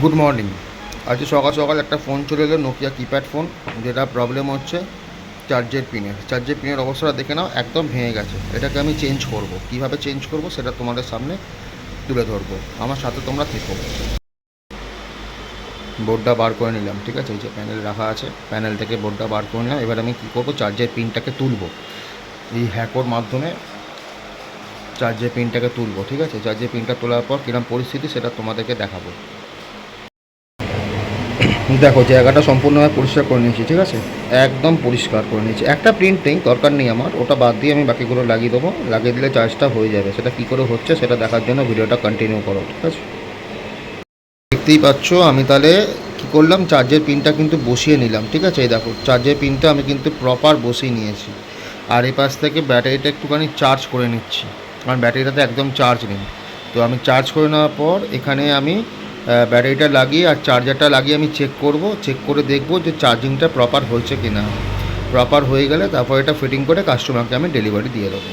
Good morning. আজকে সকাল সকাল একটা ফোন চলে এলো, নোকিয়া কিপ্যাড ফোন, যেটা প্রবলেম হচ্ছে চার্জের পিনের অবস্থাটা দেখে নাও, একদম ভেঙে গেছে। এটাকে আমি চেঞ্জ করব, কীভাবে চেঞ্জ করব সেটা তোমাদের সামনে তুলে ধরবো, আমার সাথে তোমরা থেকো। বোর্ডটা বার করে নিলাম, ঠিক আছে, এই যে প্যানেল রাখা আছে, প্যানেল থেকে বোর্ডটা বার করে নিলাম। এবার আমি কী করবো, চার্জের পিনটাকে তুলবো, এই হ্যাকোর মাধ্যমে চার্জের পিনটাকে তুলবো, ঠিক আছে। চার্জের পিনটা তোলার পর কীরকম পরিস্থিতি সেটা তোমাদেরকে দেখাবো। দেখো, জায়গাটা সম্পূর্ণভাবে পরিষ্কার করে নিয়েছি, ঠিক আছে, একদম পরিষ্কার করে নিয়েছি। একটা প্রিন্টিং দরকার নেই আমার, ওটা বাদ দিয়ে আমি বাকিগুলো লাগিয়ে দেবো। লাগিয়ে দিলে চার্জটা হয়ে যাবে। সেটা কী করে হচ্ছে সেটা দেখার জন্য ভিডিওটা কন্টিনিউ করো, ঠিক আছে। দেখতেই পাচ্ছ আমি তাহলে কী করলাম, চার্জের পিনটা কিন্তু বসিয়ে নিলাম, ঠিক আছে। এই দেখো, চার্জের পিনটা আমি কিন্তু প্রপার বসিয়ে নিয়েছি। আর এই পাশ থেকে ব্যাটারিটা একটুখানি চার্জ করে নিচ্ছি, কারণ ব্যাটারিটাতে একদম চার্জ নেই। তো আমি চার্জ করে নেওয়ার পর এখানে আমি ব্যাটারিটা লাগিয়ে আর চার্জারটা লাগিয়ে আমি চেক করে দেখব যে চার্জিংটা প্রপার হয়েছে কি না। প্রপার হয়ে গেলে তারপর এটা ফিটিং করে কাস্টমারকে আমি ডেলিভারি দিয়ে দেবো।